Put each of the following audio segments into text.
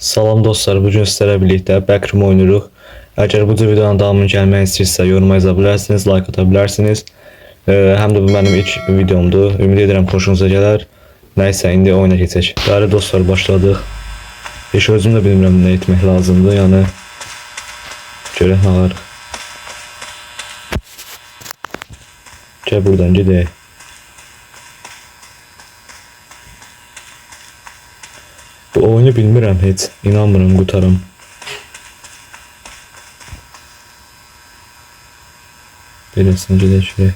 Salam dostlar, bugün sizlərlə birlikdə Backroom oynuruq. Əgər bu cür videonun davamını gəlmək istəyirsə, yoruma yaza bilərsiniz, like ata bilərsiniz. Həm də bu mənim ilk videomdur. Ümid edirəm xoşunuza gələr. Nəysə, indi oyuna keçək. Bəli dostlar, başladıq. Heç özüm də bilmirəm nə etmək lazımdır, yəni görək nə var. Gəl buradan gedək. Bu oyunu bilmirəm heç, inanmıram qutaram. Beləsini gedək.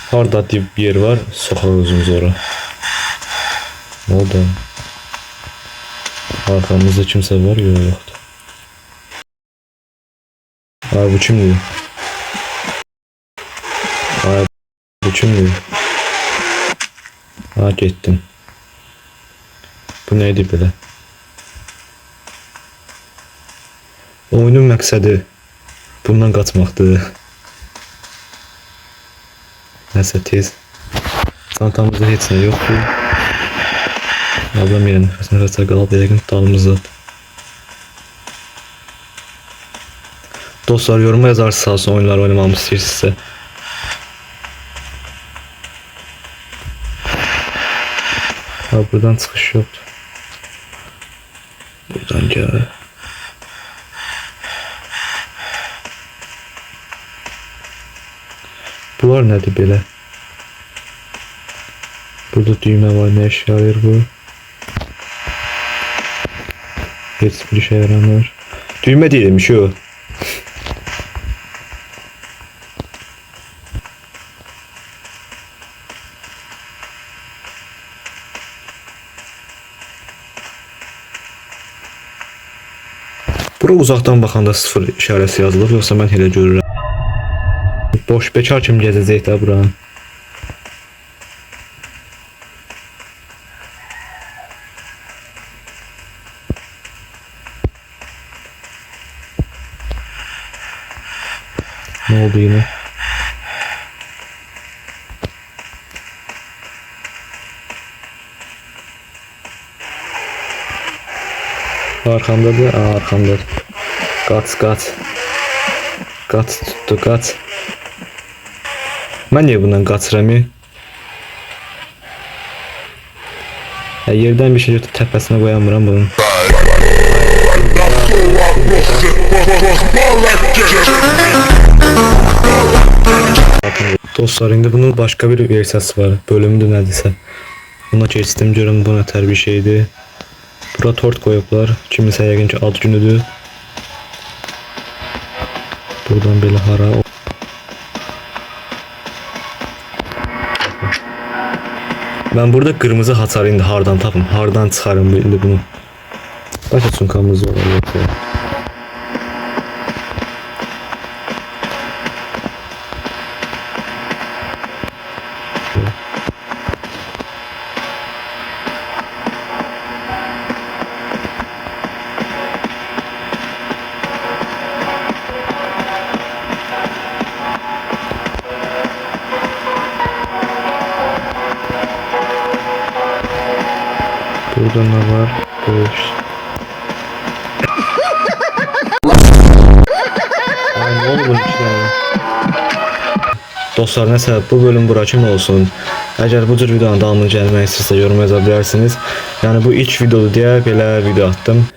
Harda dib bir yer var, soxaq özümüz ora. Nə oldu? Arkamızda kimsə var, yoxdur. Ay, bu kimdir? Ay, bu kimdir? Ha, getdim. Bu neydi belə? Oyunun məqsədi bundan qaçmaqdır. Nəsə tez. Çantamızda heç nə yoxdur. Ablam yenə nəfəsə qalıb, yəqin dalımızdadır. Dostlar, yoruma yazarsınız oyunlar oynamamı istəyirsinizsə. Ha, buradan çıxış yoxdur. Buradan gəl. Bunlar nədir belə? Burada düymə var, nə işə yarayır bu? Heç bir işə yaramır. Düymə deyilmiş o. Bura uzaqdan baxanda 0 işarəsi yazılıb, yoxsa mən elə görürəm. Boş bekar kimi gezəcək də buranın. Ne oldu yine? Arkamdadır, arkamdadır. Kaç. Kaç tuttu, kaç. Ben niye bundan kaçıram? Yerden bir şey götürüp tepesine koyamıram bunun. Dostlar, indi bunun başka bir versiyası var. Bölümü de neredeyse. Buna geçtim, görüm bu nətər bir şeydi. Bura tort koyublar. Kimisə yəqin ki ad günüdür. Buradan belə hara. Ben burada kırmızı hasarı indi hardan tapım. Hardan çıxarım indi bunu. Başa çunkamız var. Burada ne var? Böyle ne oldu bunun içine? Dostlar, nəsə bu bölüm bura kimi olsun. Əgər bu cür videonun davamını gəlmək istəyirsə yorum yaza bilərsiniz. Yəni bu ilk videodur deyə belə video attım.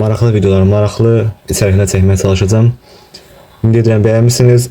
Maraqlı videolar, maraqlı içəriklər çəkməyə çalışacağam. Ümid edirəm bəyənmisiniz.